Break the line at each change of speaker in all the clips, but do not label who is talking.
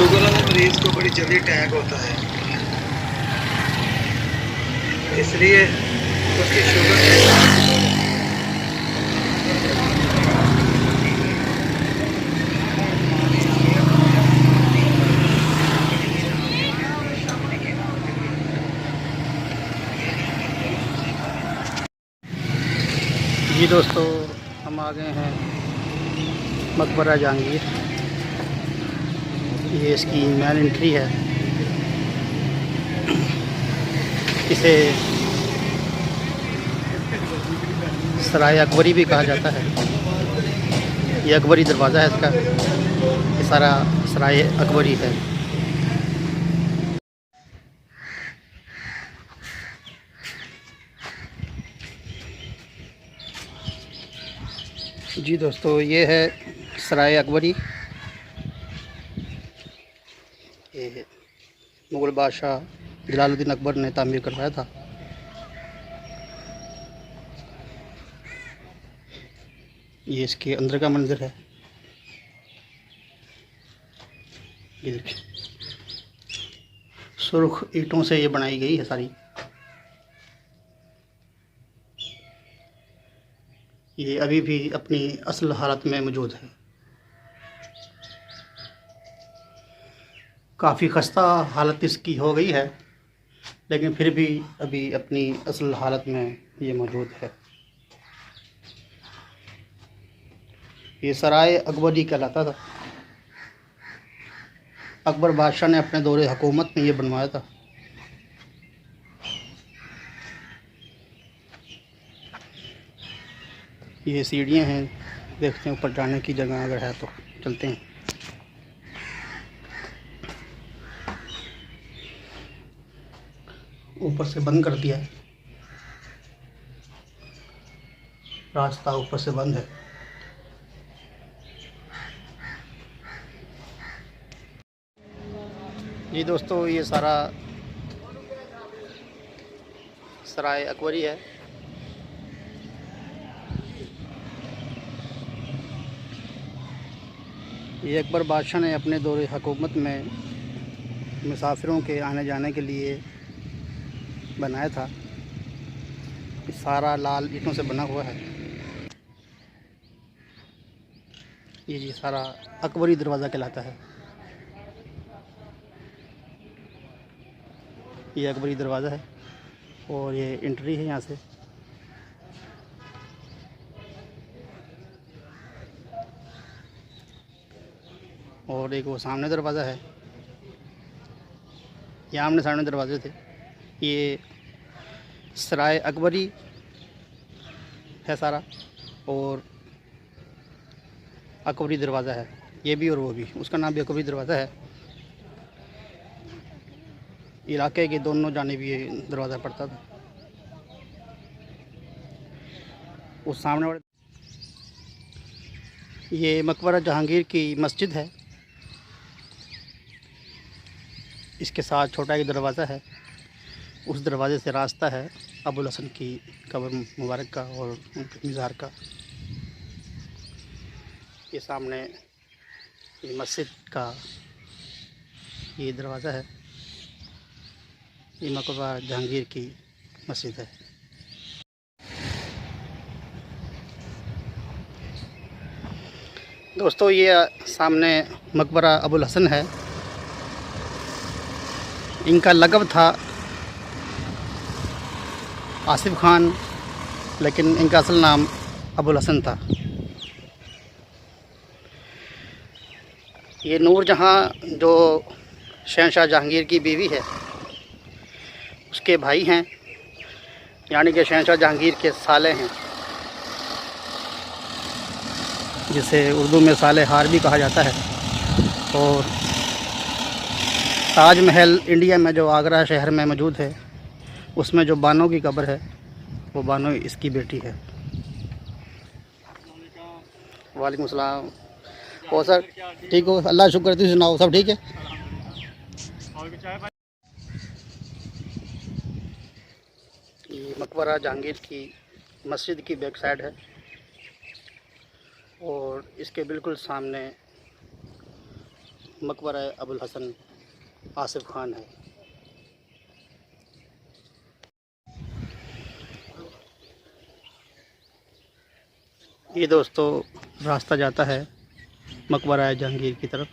Sugar वाले मरीज को बड़ी जल्दी अटैक होता है, इसलिए उसकी शुगर
जी दोस्तों, हम आ गए हैं मकबरा जहांगीर। ये इसकी मेन एंट्री है। इसे सराय अकबरी भी कहा जाता है। ये अकबरी दरवाज़ा है इसका। ये सारा सराय अकबरी है। जी दोस्तों, ये है सराय अकबरी। ये मुग़ल बादशाह जलालुद्दीन अकबर ने तामीर करवाया था। ये इसके अंदर का मंज़र है। ये देखिए, सुर्ख ईंटों से ये बनाई गई है सारी। ये अभी भी अपनी असल हालत में मौजूद है। काफ़ी खस्ता हालत इसकी हो गई है, लेकिन फिर भी अभी अपनी असल हालत में ये मौजूद है। ये सराय अकबरी कहलाता था। अकबर बादशाह ने अपने दौरे हुकूमत में ये बनवाया था। ये सीढ़ियाँ हैं, देखते हैं ऊपर जाने की जगह अगर है तो चलते हैं। ऊपर से बंद कर दिया है, रास्ता ऊपर से बंद है। जी दोस्तों, ये सारा सराय अकबरी है। ये अकबर बादशाह ने अपने दौरे हुकूमत में मुसाफिरों के आने जाने के लिए बनाया था। ये सारा लाल ईंटों से बना हुआ है। ये जी सारा अकबरी दरवाज़ा कहलाता है। ये अकबरी दरवाज़ा है और ये एंट्री है यहाँ से। और एक वो सामने दरवाज़ा है। ये आमने सामने दरवाजे थे। ये सराय अकबरी है सारा, और अकबरी दरवाज़ा है ये भी और वो भी। उसका नाम भी अकबरी दरवाज़ा है। इलाके के दोनों जानिब ये दरवाज़ा पड़ता था। उस सामने वाले ये मकबरा जहांगीर की मस्जिद है। इसके साथ छोटा एक दरवाज़ा है। उस दरवाज़े से रास्ता है अबुल हसन की कब्र मुबारक का और उनके मज़ार का। ये सामने ये मस्जिद का ये दरवाज़ा है। ये मकबरा जहांगीर की मस्जिद है। दोस्तों, ये सामने मकबरा अबुल हसन है। इनका लक़ब था आसिफ खान, लेकिन इनका असल नाम अबुल हसन था। ये नूरजहाँ जो शहंशाह जहांगीर की बीवी है, उसके भाई हैं, यानी कि शहंशाह जहांगीर के साले हैं, जिसे उर्दू में साले हार भी कहा जाता है। और ताजमहल इंडिया में जो आगरा शहर में मौजूद है, उसमें जो बानो की कब्र है, वो बानो इसकी बेटी है। वालेकुम सलाम। और सर ठीक हो? अल्लाह शुक्र, तुम सुनाओ, सब ठीक है? ये मकबरा जहांगीर की मस्जिद की बैक साइड है और इसके बिल्कुल सामने मकबरा अबुल हसन आसिफ खान है। ये दोस्तों रास्ता जाता है मकबरा जहांगीर की तरफ।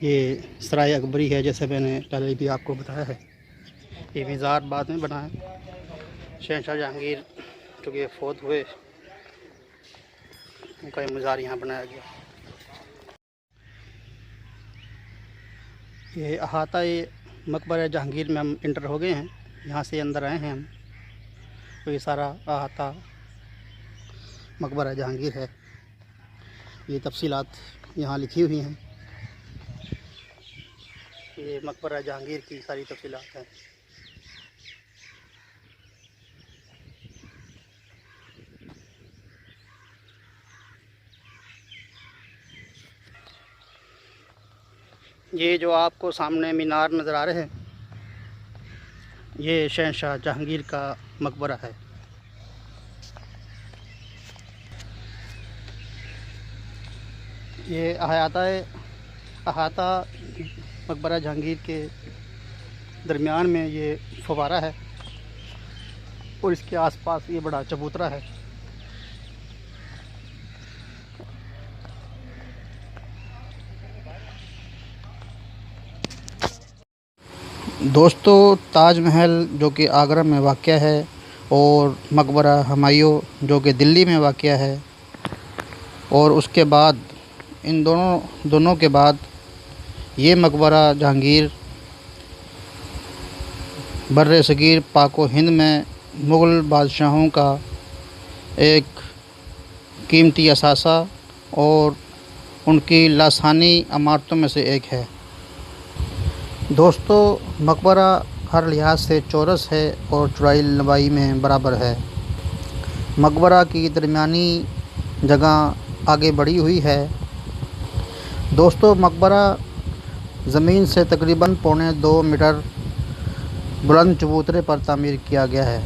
ये सराय अकबरी है, जैसे मैंने पहले भी आपको बताया है। ये मज़ार बाद में बना है। शहंशाह जहांगीर चूँकि फौत हुए, उनका ये मज़ार यहाँ बनाया गया। ये अहाता ये मकबरा जहांगीर में हम इंटर हो गए हैं, यहाँ से अंदर आए हैं हम। तो ये सारा अहाता मकबरा जहांगीर है। ये तफसीलात यहाँ लिखी हुई हैं। ये मकबरा जहांगीर की सारी तफसीलात हैं। ये जो आपको सामने मीनार नज़र आ रहे हैं, ये शहंशाह जहांगीर का मकबरा है। ये अहाता मकबरा जहांगीर के दरमियान में ये फव्वारा है और इसके आसपास ये बड़ा चबूतरा है। दोस्तों ताजमहल जो कि आगरा में वाक़या है और मकबरा हुमायूं जो कि दिल्ली में वाक़या है, और उसके बाद इन दोनों के बाद ये मकबरा जहांगीर बर्रे सगीर पाक व हिंद में मुग़ल बादशाहों का एक कीमती असासा और उनकी लासानी इमारतों में से एक है। दोस्तों मकबरा हर लिहाज से चौरस है और चौड़ाई लंबाई में बराबर है। मकबरा की दरमियानी जगह आगे बढ़ी हुई है। दोस्तों मकबरा ज़मीन से तकरीबन 1.25 मीटर बुलंद चबूतरे पर तामीर किया गया है।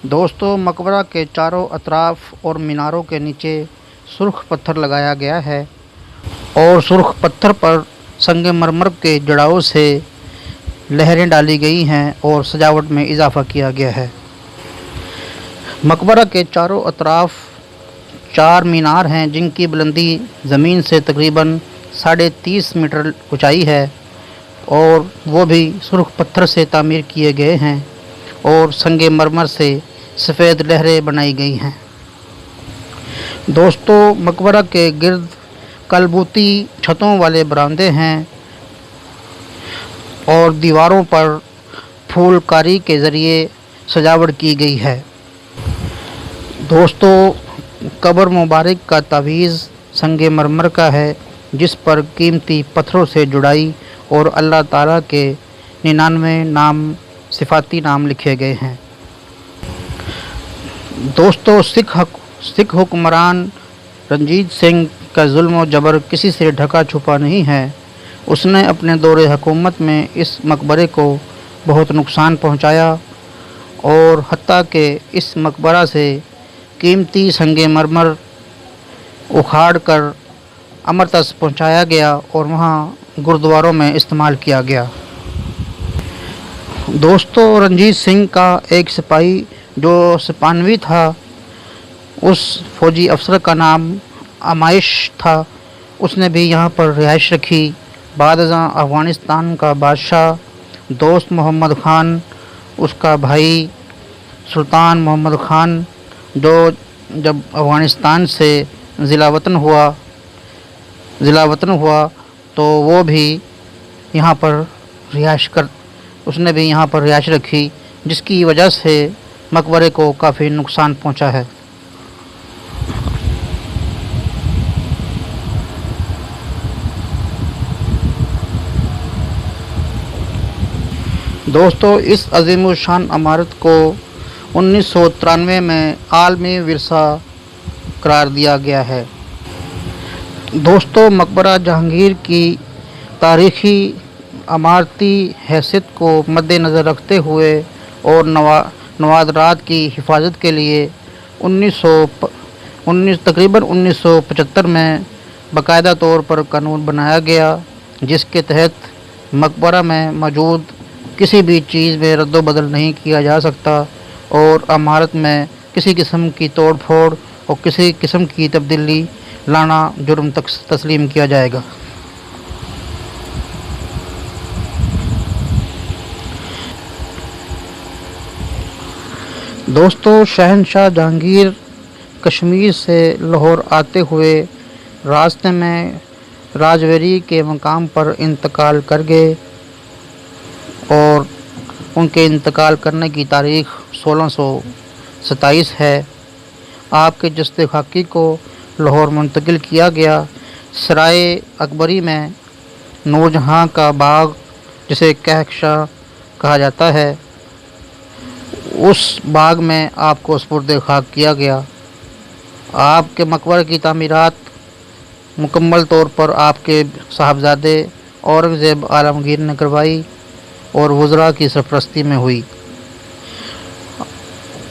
दोस्तों मकबरा के चारों अतराफ़ और मीनारों के नीचे सुर्ख पत्थर लगाया गया है और सुर्ख पत्थर पर संगमरमर के जड़ावों से लहरें डाली गई हैं और सजावट में इजाफ़ा किया गया है। मकबरा के चारों अतराफ़ 4 मीनार हैं जिनकी बुलंदी ज़मीन से तकरीबन 30.5 मीटर ऊंचाई है और वो भी सुर्ख पत्थर से तामीर किए गए हैं और संगमरमर से सफ़ेद लहरें बनाई गई हैं। दोस्तों मकबरा के गिर्द कलबूती छतों वाले बरामदे हैं और दीवारों पर फूलकारी के ज़रिए सजावट की गई है। दोस्तों कब्र मुबारक का तावीज़ संगमरमर का है जिस पर कीमती पत्थरों से जुड़ाई और अल्लाह ताला के 99 नाम सिफाती नाम लिखे गए हैं। दोस्तों सिख हुक्मरान रंजीत सिंह का जुल्म और जबर किसी से ढका छुपा नहीं है। उसने अपने दौरे हुकूमत में इस मकबरे को बहुत नुकसान पहुंचाया और हत्ता के इस मकबरा से कीमती संगमरमर उखाड़ कर अमृतसर पहुंचाया गया और वहां गुरुद्वारों में इस्तेमाल किया गया। दोस्तों रंजीत सिंह का एक सिपाही जो सिपानवी था, उस फौजी अफसर का नाम आमाइश था, उसने भी यहाँ पर रिहाइश रखी। बादशाह अफ़गानिस्तान का बादशाह दोस्त मोहम्मद ख़ान, उसका भाई सुल्तान मोहम्मद ख़ान जो जब अफ़गानिस्तान से ज़िला वतन हुआ तो वो भी यहाँ पर उसने भी यहाँ पर रिहाइश रखी, जिसकी वजह से मकबरे को काफ़ी नुकसान पहुँचा है। दोस्तों इस अज़ीमुशान इमारत को 1993 में आलमी विरसा करार दिया गया है। दोस्तों मकबरा जहांगीर की तारीख़ी इमारती हैसियत को मद्देनज़र रखते हुए और नवादरात की हिफाजत के लिए 1975 में बाकायदा तौर पर कानून बनाया गया, जिसके तहत मकबरा में मौजूद किसी भी चीज़ में रद्द बदल नहीं किया जा सकता और इमारत में किसी किस्म की तोड़ फोड़ और किसी किस्म की तब्दीली लाना जुर्म तक तस्लीम किया जाएगा। दोस्तों, शहंशाह जहांगीर कश्मीर से लाहौर आते हुए रास्ते में राजौरी के मकाम पर इंतकाल कर गए और उनके इंतकाल करने की तारीख़ 1627 है। आपके जस्ते खाकी को लाहौर मुंतकिल किया गया। सराय अकबरी में नूरजहाँ का बाग, जिसे कहकशां कहा जाता है, उस बाग में आपको सुपुर्द खाक किया गया। आपके मकबरे की तामीरात मुकम्मल तौर पर आपके साहबजादे औरंगज़ेब आलमगीर ने करवाई और वज़रा की सरपरस्ती में हुई।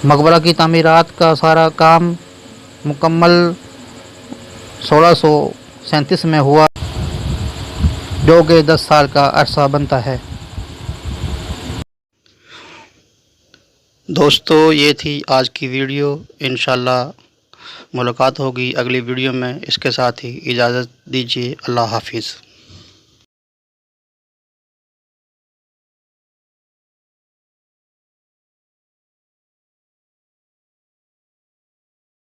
मकबरा की तामीरात का सारा काम मुकम्मल 1637 में हुआ, जो कि 10 साल का अरसा बनता है। दोस्तों, ये थी आज की वीडियो। इंशाल्लाह मुलाकात होगी अगली वीडियो में। इसके साथ ही इजाज़त दीजिए। अल्लाह हाफिज़।